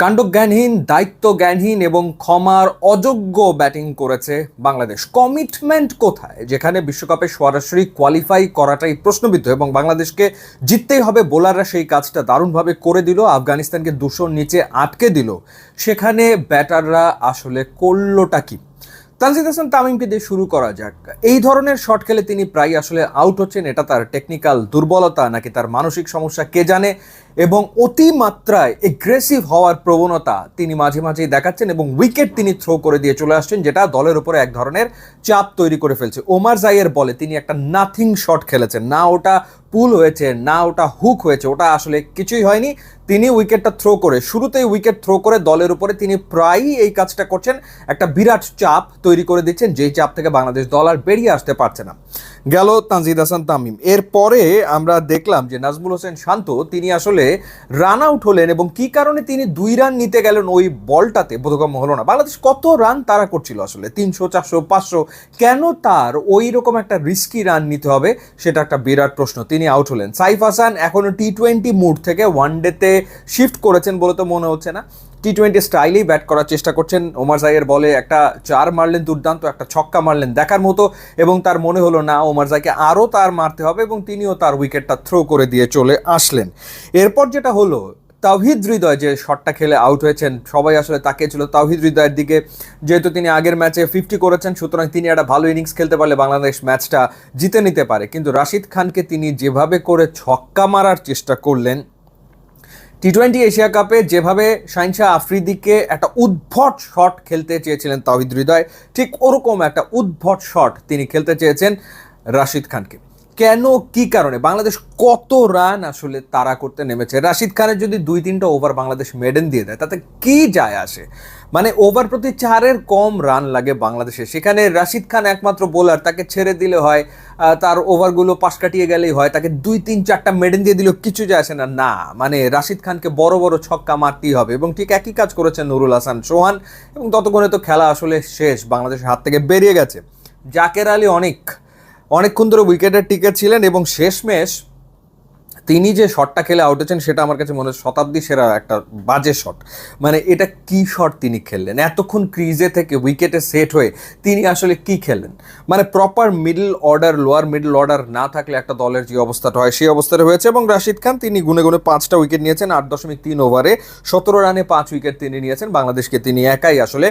কাণ্ডজ্ঞানহীন, দায়িত্বজ্ঞানহীন এবং ক্ষমার অযোগ্য ব্যাটিং করেছে বাংলাদেশ। কমিটমেন্ট কোথায়, যেখানে বিশ্বকাপে সরাসরি কোয়ালিফাই করাটাই প্রশ্নবিদ্ধ এবং বাংলাদেশকে জিততেই হবে। বোলাররা সেই কাজটা দারুণভাবে করে দিল, আফগানিস্তানকে 200 নিচে আটকে দিল। সেখানে ব্যাটাররা আসলে করলোটা কি? তানজিদ হাসান তামিমকে দিয়ে শুরু করা যাক। এই ধরনের শট খেলে তিনি প্রায় আসলে আউট হচ্ছেন। এটা তার টেকনিক্যাল দুর্বলতা নাকি তার মানসিক সমস্যা কে জানে, এবং অতিমাত্রায় এগ্রেসিভ হওয়ার প্রবণতা তিনি মাঝে মাঝেই দেখাচ্ছেন এবং উইকেট তিনি থ্রো করে দিয়ে চলে আসছেন, যেটা দলের উপরে এক ধরনের চাপ তৈরি করে ফেলছে। ওমার জাইয়ের বলে তিনি একটা নাথিং শট খেলেছেন, না ওটা পুল হয়েছে না ওটা হুক হয়েছে, ওটা আসলে কিছুই হয়নি। তিনি উইকেটটা থ্রো করে, শুরুতেই উইকেট থ্রো করে দলের উপরে তিনি প্রায়ই এই কাজটা করছেন, একটা বিরাট চাপ তৈরি করে দিচ্ছেন, যেই চাপ থেকে বাংলাদেশ দল আর বেরিয়ে আসতে পারছে না। গেল তানজিদ হাসান তামিম। এরপরে আমরা দেখলাম যে নাজমুল হোসেন শান্ত তিনি আসলে রান আউট হলেন, এবং কি কারণে তিনি 2 রান নিতে গেলেন ওই বলটাতে বোধগম্য হলো না। বাংলাদেশ কত রান তারা করছিল আসলে, 300, 400, 500, কেন তার ওই রকম একটা রিস্কি রান নিতে হবে, সেটা একটা বিরাট প্রশ্ন। তিনি আউট হলেন। সাইফ হাসান এখনো টি-20 মুড থেকে ওয়ানডেতে শিফট করেছেন বলে তো মনে হচ্ছে না, টি-20 স্টাইলেই ব্যাট করার চেষ্টা করছেন। ওমার জাইয়ের বলে একটা 4 মারলেন দুর্দান্ত, একটা ছক্কা মারলেন দেখার মতো, এবং তার মনে হলো না ওমার জাইকে আরও তার মারতে হবে, এবং তিনিও তার উইকেটটা থ্রো করে দিয়ে চলে আসলেন। এরপর যেটা হলো, তাওহিদ হৃদয় যে শটটা খেলে আউট হয়েছেন, সবাই আসলে তাকিয়েছিল তাওহিদ হৃদয়ের দিকে। যেহেতু তিনি আগের ম্যাচে 50 করেছেন, সুতরাং তিনি একটা ভালো ইনিংস খেলতে পারলে বাংলাদেশ ম্যাচটা জিতে নিতে পারে। কিন্তু রাশিদ খানকে তিনি যেভাবে করে ছক্কা মারার চেষ্টা করলেন, টি-20 এশিয়া কাপে যেভাবে শাহিনশাহ আফ্রিদিকে একটা উদ্ভট শট খেলতে চেয়েছিলেন তাওহিদ হৃদয়, ঠিক ওরকম একটা উদ্ভট শট তিনি খেলতে চেয়েছেন রাশিদ খানকে। কেন, কি কারণে? বাংলাদেশ কত রান আসলে তাড়া করতে নেমেছে। রাশিদ খানের যদি 2-3টা ওভার বাংলাদেশ মেডেন দিয়ে দেয়, তাতে কি যায় আসে? মানে ওভার প্রতি 4-এর কম রান লাগে বাংলাদেশে, সেখানে রাশিদ খান একমাত্র বোলার, তাকে ছেড়ে দিলে হয়, তার ওভারগুলো পাশ কাটিয়ে গেলেই হয়, তাকে 2-3-4টা মেডেন দিয়ে দিলেও কিছু যায় আসে না। না, মানে রাশিদ খানকে বড় বড় ছক্কা মারতেই হবে, এবং ঠিক একই কাজ করেছেন নুরুল হাসান সোহান, এবং ততক্ষণে তো খেলা আসলে শেষ, বাংলাদেশের হাত থেকে বেরিয়ে গেছে। জাকের আলী অনেকক্ষণ ধরে উইকেটে টিকে ছিলেন, এবং শেষমেশ তিনি যে শটটা খেলে আউট হচ্ছেন, সেটা আমার কাছে মনে হয় শতাব্দী সেরা একটা বাজে শট। মানে এটা কি শট তিনি খেললেন এতক্ষণ ক্রিজে থেকে উইকেটে সেট হয়ে, তিনি আসলে কি খেললেন? মানে proper middle order, lower middle order না থাকলে একটা দলের যে অবস্থাটা হয়, সেই অবস্থাটা হয়েছে। এবং রাশিদ খান তিনি গুনে গুনে 5টা উইকেট নিয়েছেন, 8.3 ওভারে 17 রানে 5 উইকেট তিনি নিয়েছেন। বাংলাদেশকে তিনি একাই আসলে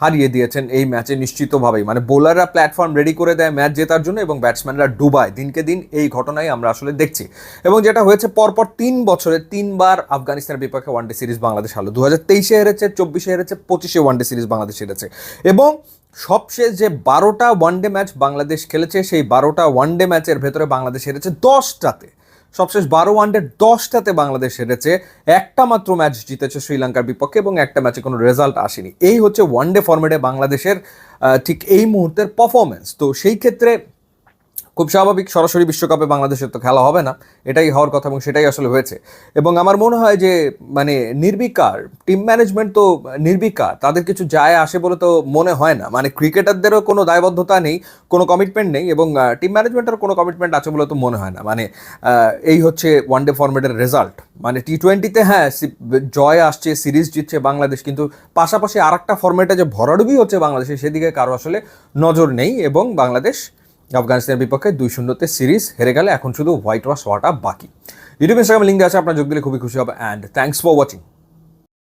হারিয়ে দিয়েছেন এই ম্যাচে নিশ্চিতভাবেই। মানে বোলাররা প্ল্যাটফর্ম রেডি করে দেয় ম্যাচ জেতার জন্য, এবং ব্যাটসম্যানরা ডুবায়। দিনকে দিন এই ঘটনাই আমরা আসলে দেখছি, এবং যেটা হয়েছে পরপর 3 বছরে 3বার আফগানিস্তানের বিপক্ষে ওয়ানডে সিরিজ বাংলাদেশ হারলো। 2023-এ হেরেছে, 24-এ হেরেছে, 25-এ ওয়ানডে সিরিজ বাংলাদেশ হেরেছে। এবং সবশেষ যে 12টা ওয়ানডে ম্যাচ বাংলাদেশ খেলেছে, সেই 12টা ওয়ানডে ম্যাচের ভেতরে বাংলাদেশ হেরেছে 10টাতে। সবশেষ 12 ওয়ানডে 10টাতে বাংলাদেশ হেরেছে, একটা মাত্র ম্যাচ জিতেছে শ্রীলঙ্কার বিপক্ষে, এবং একটা ম্যাচে কোনো রেজাল্ট আসেনি। এই হচ্ছে ওয়ানডে ফরম্যাটে বাংলাদেশের ঠিক এই মুহূর্তের পারফরমেন্স। তো সেই ক্ষেত্রে খুব স্বাভাবিক, সরাসরি বিশ্বকাপে বাংলাদেশের তো খেলা হবে না, এটাই হওয়ার কথা, এবং সেটাই আসলে হয়েছে। এবং আমার মনে হয় যে মানে নির্বিকার টিম ম্যানেজমেন্ট, তো নির্বিকার, তাদের কিছু যায় আসে বলে তো মনে হয় না। মানে ক্রিকেটারদেরও কোনো দায়বদ্ধতা নেই, কোনো কমিটমেন্ট নেই, এবং টিম ম্যানেজমেন্টেরও কোনো কমিটমেন্ট আছে বলে তো মনে হয় না। মানে এই হচ্ছে ওয়ানডে ফরম্যাটের রেজাল্ট। মানে টি-20তে হ্যাঁ জয় আসছে, সিরিজ জিতছে বাংলাদেশ, কিন্তু পাশাপাশি আর একটা ফরম্যাটে যে ভরাডুবি হচ্ছে বাংলাদেশে, সেদিকে কারো আসলে নজর নেই, এবং বাংলাদেশ আফগানিস্তানের বিপক্ষে 2-0-তে সিরিজ হেরে গেলে এখন শুধু হোয়াইট ওয়াশ হওয়াটা বাকি। ইউটিউব ইনস্টাগ্রামে লিঙ্ক আছে, আপনার যোগ দিলে খুবই খুশি হবে। And thanks for watching.